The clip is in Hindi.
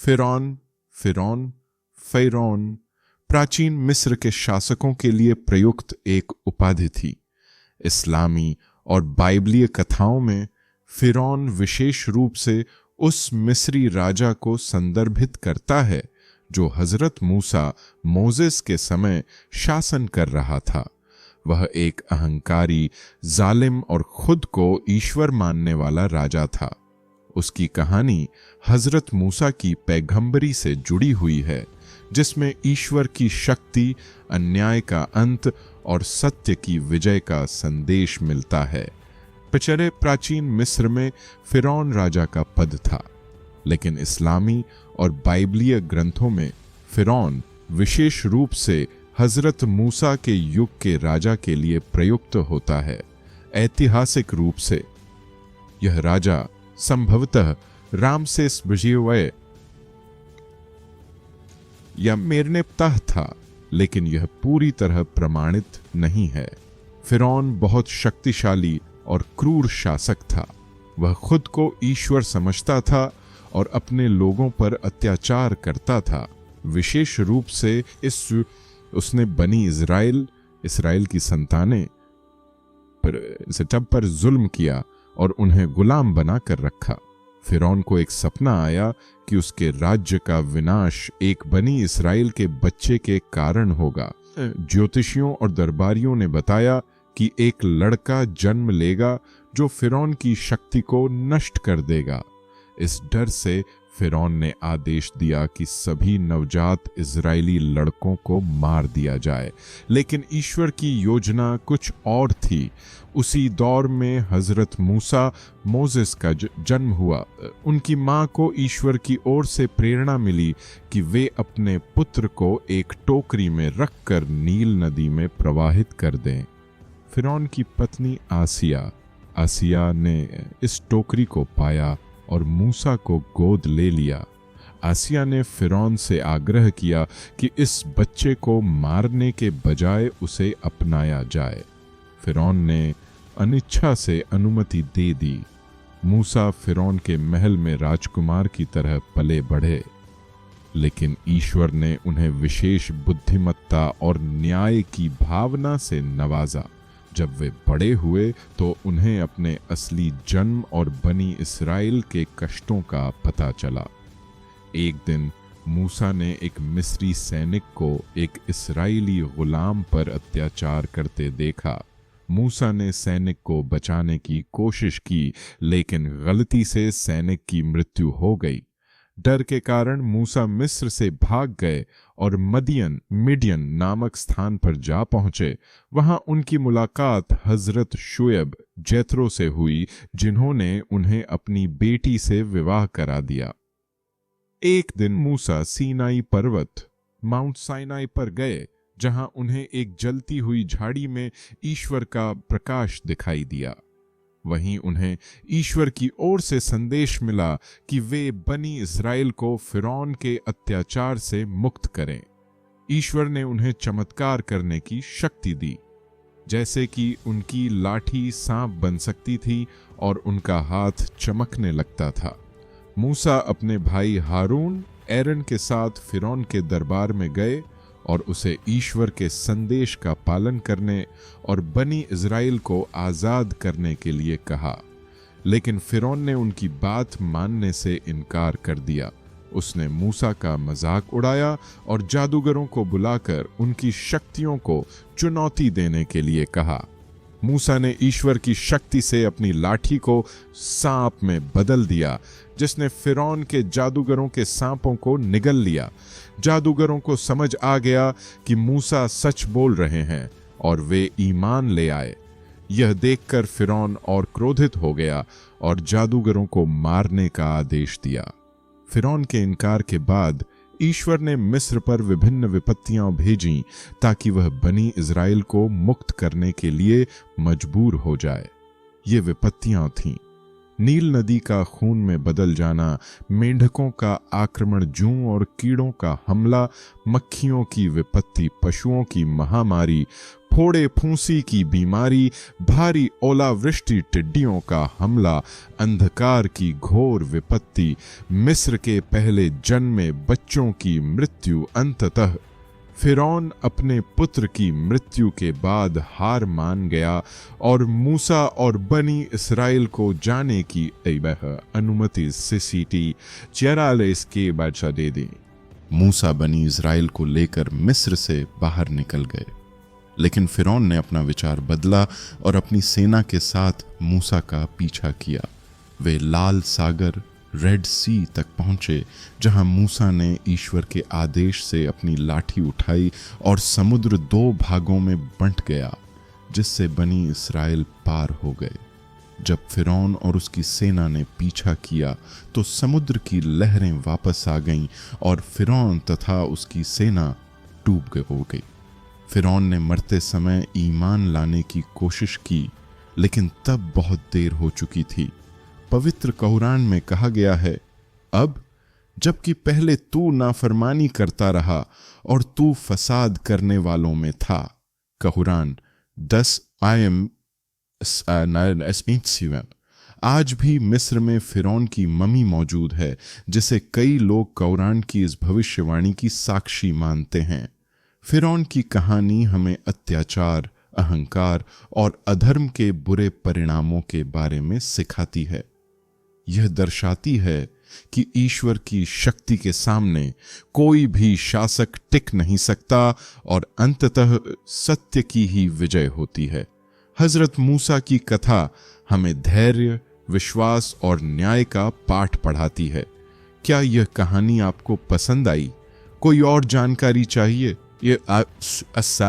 फिरौन, फिरौन, फ़िरौन प्राचीन मिस्र के शासकों के लिए प्रयुक्त एक उपाधि थी। इस्लामी और बाइबलीय कथाओं में फिरौन विशेष रूप से उस मिस्री राजा को संदर्भित करता है जो हजरत मूसा मोजेस के समय शासन कर रहा था। वह एक अहंकारी, जालिम और खुद को ईश्वर मानने वाला राजा था। उसकी कहानी हजरत मूसा की पैगंबरी से जुड़ी हुई है, जिसमें ईश्वर की शक्ति, अन्याय का अंत और सत्य की विजय का संदेश मिलता है। पिछले प्राचीन मिस्र में फिरौन राजा का पद था, लेकिन इस्लामी और बाइबलीय ग्रंथों में फिरौन विशेष रूप से हजरत मूसा के युग के राजा के लिए प्रयुक्त होता है। ऐतिहासिक रूप से यह राजा संभवतः रामसेस द्वितीय या मेरनेप्ताह था, लेकिन यह पूरी तरह प्रमाणित नहीं है। फिरौन बहुत शक्तिशाली और क्रूर शासक था। वह खुद को ईश्वर समझता था और अपने लोगों पर अत्याचार करता था। विशेष रूप से उसने बनी इस्राएल की संतानें पर जुल्म किया और उन्हें गुलाम बना कर रखा। फिरौन को एक सपना आया कि उसके राज्य का विनाश एक बनी इस्राएल के बच्चे के कारण होगा। ज्योतिषियों और दरबारियों ने बताया कि एक लड़का जन्म लेगा जो फिरौन की शक्ति को नष्ट कर देगा। इस डर से फिरौन ने आदेश दिया कि सभी नवजात इजरायली लड़कों को मार दिया जाए, लेकिन ईश्वर की योजना कुछ और थी। उसी दौर में हजरत मूसा मोजेस का जन्म हुआ। उनकी मां को ईश्वर की ओर से प्रेरणा मिली कि वे अपने पुत्र को एक टोकरी में रखकर नील नदी में प्रवाहित कर दें। फिरौन की पत्नी आसिया ने इस टोकरी को पाया और मूसा को गोद ले लिया। आसिया ने फिरौन से आग्रह किया कि इस बच्चे को मारने के बजाय उसे अपनाया जाए। फिरौन ने अनिच्छा से अनुमति दे दी। मूसा फिरौन के महल में राजकुमार की तरह पले बढ़े, लेकिन ईश्वर ने उन्हें विशेष बुद्धिमत्ता और न्याय की भावना से नवाजा। जब वे बड़े हुए तो उन्हें अपने असली जन्म और बनी इस्राएल के कष्टों का पता चला। एक दिन मूसा ने एक मिस्री सैनिक को एक इस्राएली गुलाम पर अत्याचार करते देखा। मूसा ने सैनिक को बचाने की कोशिश की, लेकिन गलती से सैनिक की मृत्यु हो गई। डर के कारण मूसा मिस्र से भाग गए और मिडियन नामक स्थान पर जा पहुंचे। वहां उनकी मुलाकात हजरत शुएब जेथरो से हुई, जिन्होंने उन्हें अपनी बेटी से विवाह करा दिया। एक दिन मूसा सीनाई पर्वत माउंट साइनाई पर गए, जहां उन्हें एक जलती हुई झाड़ी में ईश्वर का प्रकाश दिखाई दिया। वहीं उन्हें ईश्वर की ओर से संदेश मिला कि वे बनी इस्राएल को फिरौन के अत्याचार से मुक्त करें। ईश्वर ने उन्हें चमत्कार करने की शक्ति दी, जैसे कि उनकी लाठी सांप बन सकती थी और उनका हाथ चमकने लगता था। मूसा अपने भाई हारून एरन के साथ फिरौन के दरबार में गए और उसे ईश्वर के संदेश का पालन करने और बनी इज़राइल को आज़ाद करने के लिए कहा, लेकिन फिरौन ने उनकी बात मानने से इनकार कर दिया। उसने मूसा का मजाक उड़ाया और जादूगरों को बुलाकर उनकी शक्तियों को चुनौती देने के लिए कहा। मूसा ने ईश्वर की शक्ति से अपनी लाठी को सांप में बदल दिया, जिसने फिरौन के जादूगरों के सांपों को निगल लिया। जादूगरों को समझ आ गया कि मूसा सच बोल रहे हैं और वे ईमान ले आए। यह देखकर फिरौन और क्रोधित हो गया और जादूगरों को मारने का आदेश दिया। फिरौन के इनकार के बाद ईश्वर ने मिस्र पर विभिन्न विपत्तियां भेजीं ताकि वह बनी इज़राइल को मुक्त करने के लिए मजबूर हो जाए। ये विपत्तियां थीं: नील नदी का खून में बदल जाना, मेंढकों का आक्रमण, जूं और कीड़ों का हमला, मक्खियों की विपत्ति, पशुओं की महामारी, फोड़े फूंसी की बीमारी, भारी ओलावृष्टि, टिड्डियों का हमला, अंधकार की घोर विपत्ति, मिस्र के पहले जन्मे बच्चों की मृत्यु, अंततः फिरौन अपने पुत्र की मृत्यु के बाद हार मान गया और मूसा और बनी इस्राएल को जाने की अनुमति सीसीटी चेरालेस के बादशाह दे दी। मूसा बनी इस्राएल को लेकर मिस्र से बाहर निकल गए, लेकिन फिरौन ने अपना विचार बदला और अपनी सेना के साथ मूसा का पीछा किया। वे लाल सागर रेड सी तक पहुंचे, जहां मूसा ने ईश्वर के आदेश से अपनी लाठी उठाई और समुद्र 2 भागों में बंट गया, जिससे बनी इस्राएल पार हो गए। जब फिरौन और उसकी सेना ने पीछा किया तो समुद्र की लहरें वापस आ गईं और फिरौन तथा उसकी सेना डूब हो गई। फिरौन ने मरते समय ईमान लाने की कोशिश की, लेकिन तब बहुत देर हो चुकी थी। पवित्र कुरान में कहा गया है, अब जबकि पहले तू नाफरमानी करता रहा और तू फसाद करने वालों में था। कुरान 10 आयत 7। आज भी मिस्र में फिरौन की ममी मौजूद है, जिसे कई लोग कुरान की इस भविष्यवाणी की साक्षी मानते हैं। फिरौन की कहानी हमें अत्याचार, अहंकार और अधर्म के बुरे परिणामों के बारे में सिखाती है। यह दर्शाती है कि ईश्वर की शक्ति के सामने कोई भी शासक टिक नहीं सकता और अंततः सत्य की ही विजय होती है। हजरत मूसा की कथा हमें धैर्य, विश्वास और न्याय का पाठ पढ़ाती है। क्या यह कहानी आपको पसंद आई? कोई और जानकारी चाहिए? ये ऐसा